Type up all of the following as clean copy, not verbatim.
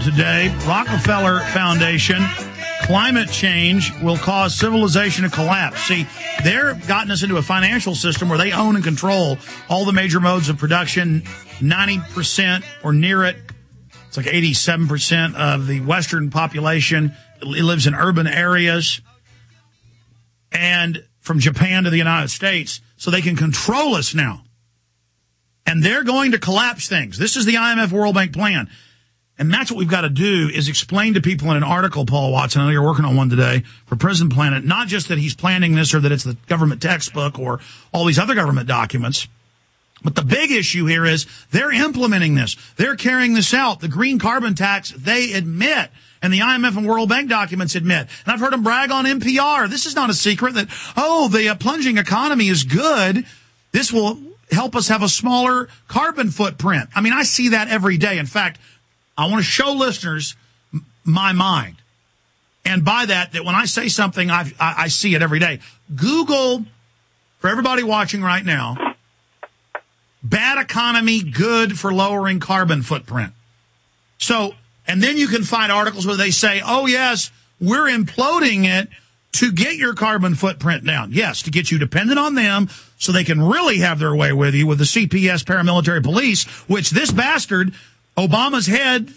today. Rockefeller Foundation. Climate change will cause civilization to collapse. See, they're gotten us into a financial system where they own and control all the major modes of production, 90% or near it. It's like 87% of the Western population. It lives in urban areas. And from Japan to the United States. So they can control us now. And they're going to collapse things. This is the IMF World Bank plan. And that's what we've got to do is explain to people in an article, Paul Watson, I know you're working on one today for Prison Planet, not just that he's planning this or that it's the government textbook or all these other government documents. But the big issue here is they're implementing this. They're carrying this out. The green carbon tax, they admit. And the IMF and World Bank documents admit. And I've heard them brag on NPR. This is not a secret that, the plunging economy is good. This will help us have a smaller carbon footprint. I mean, I see that every day. In fact, I want to show listeners my mind. And by that when I say something, I see it every day. Google, for everybody watching right now, bad economy, good for lowering carbon footprint. So, and then you can find articles where they say, oh, yes, we're imploding it to get your carbon footprint down. Yes, to get you dependent on them so they can really have their way with you with the CPS paramilitary police, which this bastard, Obama's head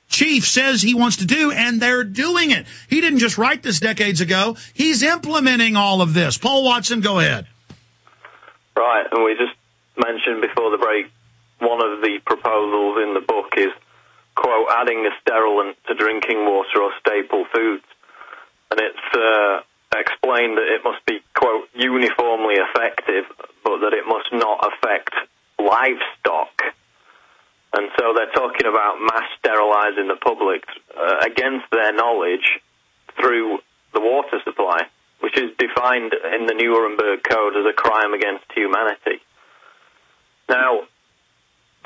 chief, says he wants to do, and they're doing it. He didn't just write this decades ago. He's implementing all of this. Paul Watson, go ahead. Right, and we just mentioned before the break, one of the proposals in the book is, quote, adding a sterilant to drinking water or staple foods. And it's explained that it must be, quote, uniformly effective, but that it must not affect livestock. And so they're talking about mass sterilizing the public against their knowledge through the water supply, which is defined in the Nuremberg Code as a crime against humanity. Now,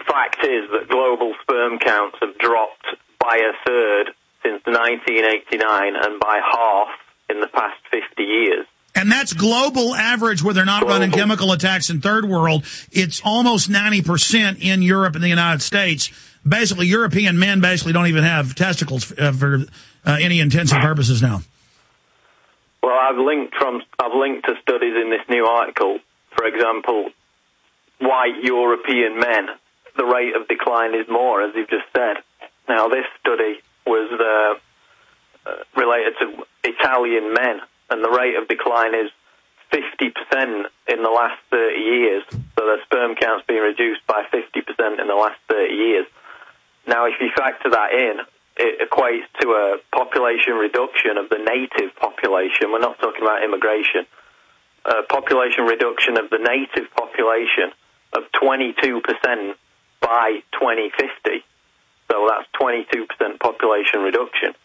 fact is that global sperm counts have dropped by a third since 1989 and by half in the past 50 years. And that's global average where they're not running chemical attacks in third world. It's almost 90% in Europe and the United States. Basically, European men basically don't even have testicles for any intensive purposes now. Well, I've linked to studies in this new article. For example, white European men, the rate of decline is more, as you've just said. Now, this study was related to Italian men, and the rate of decline is 50% in the last 30 years. So their sperm count's been reduced by 50% in the last 30 years. Now, if you factor that in, it equates to a population reduction of the native population. We're not talking about immigration. A population reduction of the native population of 22% by 2050. So that's 22% population reduction.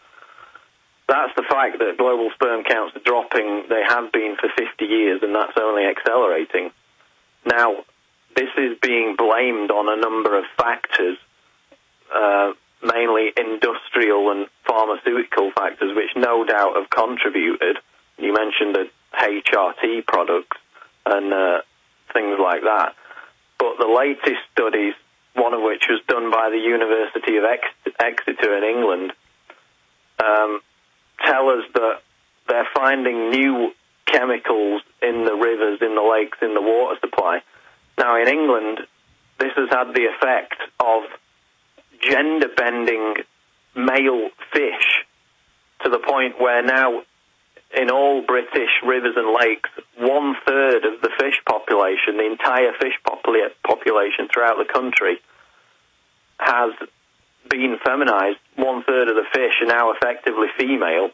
That's the fact that global sperm counts are dropping. They have been for 50 years, and that's only accelerating. Now, this is being blamed on a number of factors, mainly industrial and pharmaceutical factors, which no doubt have contributed. You mentioned the HRT products and things like that. But the latest studies, one of which was done by the University of Exeter in England, tell us that they're finding new chemicals in the rivers, in the lakes, in the water supply. Now, in England, this has had the effect of gender-bending male fish to the point where now in all British rivers and lakes, 1/3 of the fish population, the entire fish population throughout the country, has been feminized. 1/3 of the fish are now effectively female.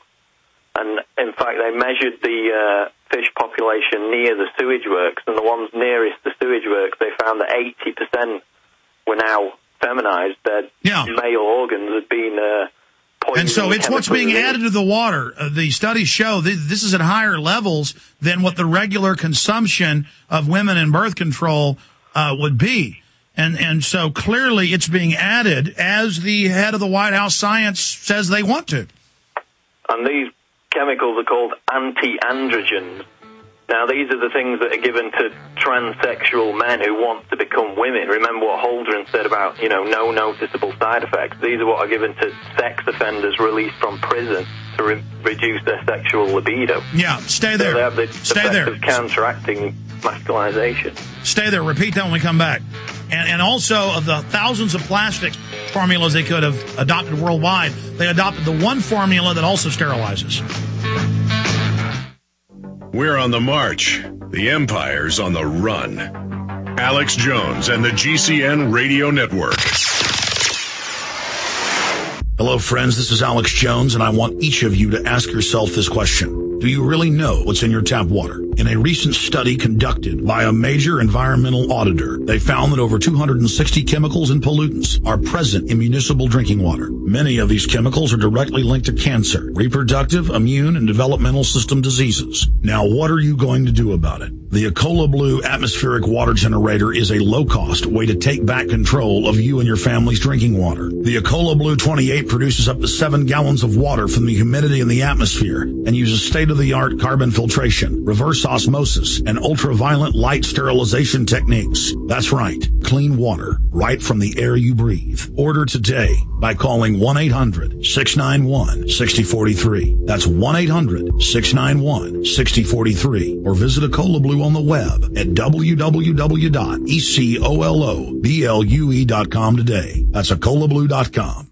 And in fact, they measured the fish population near the sewage works, and the ones nearest the sewage works, they found that 80% were now feminized. Their male organs had been poisoned. And so it's what's being added to the water. The studies show this is at higher levels than what the regular consumption of women in birth control would be. And so clearly it's being added as the head of the White House science says they want to. And these chemicals are called anti-androgens. Now, these are the things that are given to transsexual men who want to become women. Remember what Holdren said about, no noticeable side effects. These are what are given to sex offenders released from prison to reduce their sexual libido. Yeah, stay there. So they have the Stay effect there. of counteracting masculinization. Stay there. Repeat that when we come back. And also, of the thousands of plastic formulas they could have adopted worldwide, they adopted the one formula that also sterilizes. We're on the march. The Empire's on the run. Alex Jones and the GCN Radio Network. Hello, friends. This is Alex Jones, and I want each of you to ask yourself this question. Do you really know what's in your tap water? In a recent study conducted by a major environmental auditor, they found that over 260 chemicals and pollutants are present in municipal drinking water. Many of these chemicals are directly linked to cancer, reproductive, immune, and developmental system diseases. Now, what are you going to do about it? The Ecola Blue atmospheric water generator is a low-cost way to take back control of you and your family's drinking water. The Ecola Blue 28 produces up to 7 gallons of water from the humidity in the atmosphere and uses state-of-the-art carbon filtration, reverse osmosis, and ultraviolet light sterilization techniques. That's right, clean water right from the air you breathe. Order today by calling 1-800-691-6043. That's 1-800-691-6043. Or visit Ecola Blue on the web at www.ecoloblu.com today. That's ecolablue.com.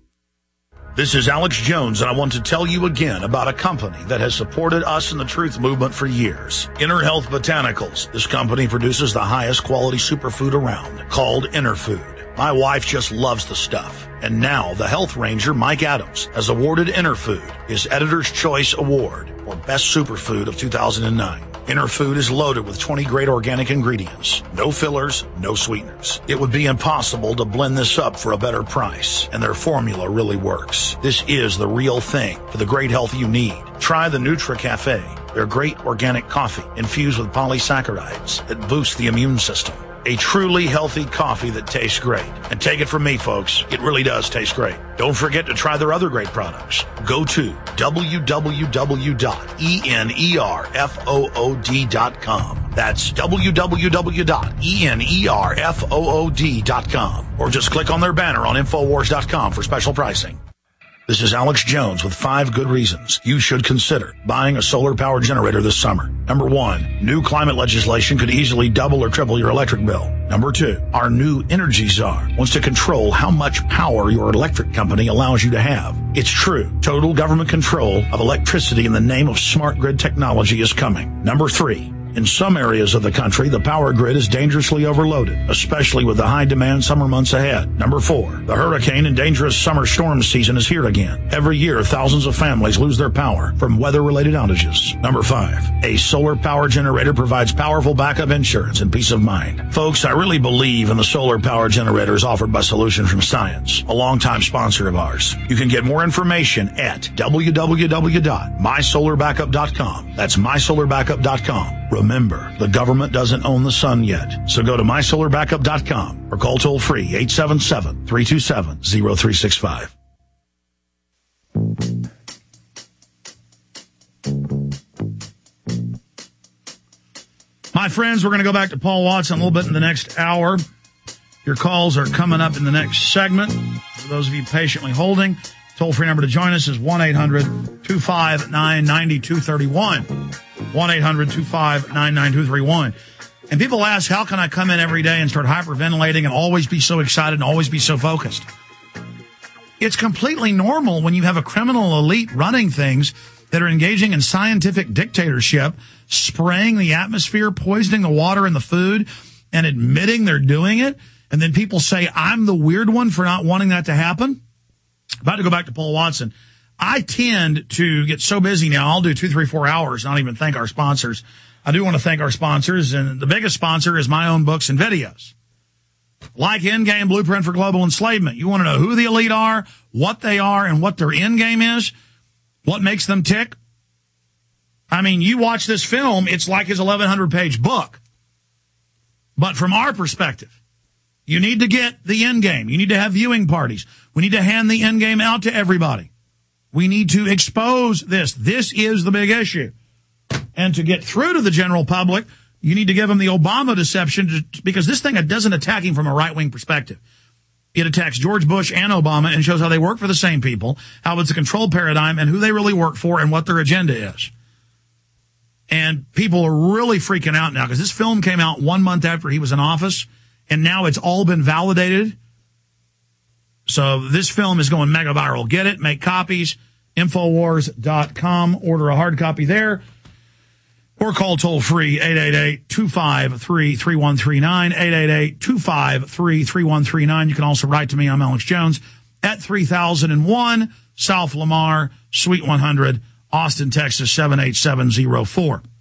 This is Alex Jones, and I want to tell you again about a company that has supported us in the truth movement for years. Inner Health Botanicals. This company produces the highest quality superfood around, called Inner Food. My wife just loves the stuff. And now the health ranger, Mike Adams, has awarded Inner Food his Editor's Choice Award for Best Superfood of 2009. Inner Food is loaded with 20 great organic ingredients. No fillers, no sweeteners. It would be impossible to blend this up for a better price, and their formula really works. This is the real thing for the great health you need. Try the Nutra Cafe, their great organic coffee infused with polysaccharides that boost the immune system. A truly healthy coffee that tastes great. And take it from me, folks, it really does taste great. Don't forget to try their other great products. Go to www.enerfood.com. That's www.enerfood.com. Or just click on their banner on Infowars.com for special pricing. This is Alex Jones with 5 good reasons you should consider buying a solar power generator this summer. Number 1, new climate legislation could easily double or triple your electric bill. Number 2, our new energy czar wants to control how much power your electric company allows you to have. It's true. Total government control of electricity in the name of smart grid technology is coming. Number 3, in some areas of the country, the power grid is dangerously overloaded, especially with the high-demand summer months ahead. Number 4, the hurricane and dangerous summer storm season is here again. Every year, thousands of families lose their power from weather-related outages. Number 5, a solar power generator provides powerful backup insurance and peace of mind. Folks, I really believe in the solar power generators offered by Solution from Science, a longtime sponsor of ours. You can get more information at www.mysolarbackup.com. That's mysolarbackup.com. Remember, the government doesn't own the sun yet, so go to mysolarbackup.com or call toll-free 877-327-0365. My friends, we're going to go back to Paul Watson a little bit in the next hour. Your calls are coming up in the next segment. For those of you patiently holding, toll-free number to join us is 1-800-259-9231. 1-800-259-9231. And people ask, how can I come in every day and start hyperventilating and always be so excited and always be so focused? It's completely normal when you have a criminal elite running things that are engaging in scientific dictatorship, spraying the atmosphere, poisoning the water and the food, and admitting they're doing it. And then people say, I'm the weird one for not wanting that to happen. About to go back to Paul Watson. I tend to get so busy now, I'll do 2, 3, 4 hours, not even thank our sponsors. I do want to thank our sponsors, and the biggest sponsor is my own books and videos. Like Endgame Blueprint for Global Enslavement. You want to know who the elite are, what they are, and what their endgame is? What makes them tick? I mean, you watch this film, it's like his 1,100-page book. But from our perspective, you need to get the endgame. You need to have viewing parties. We need to hand the endgame out to everybody. We need to expose this. This is the big issue. And to get through to the general public, you need to give them the Obama deception, because this thing doesn't attack him from a right-wing perspective. It attacks George Bush and Obama and shows how they work for the same people, how it's a control paradigm, and who they really work for and what their agenda is. And people are really freaking out now because this film came out 1 month after he was in office, and now it's all been validated. So this film is going mega viral. Get it, make copies, Infowars.com, order a hard copy there, or call toll-free 888-253-3139, 888-253-3139. You can also write to me. I'm Alex Jones at 3001 South Lamar, Suite 100, Austin, Texas, 78704. You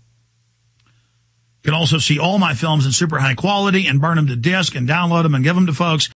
can also see all my films in super high quality and burn them to disc and download them and give them to folks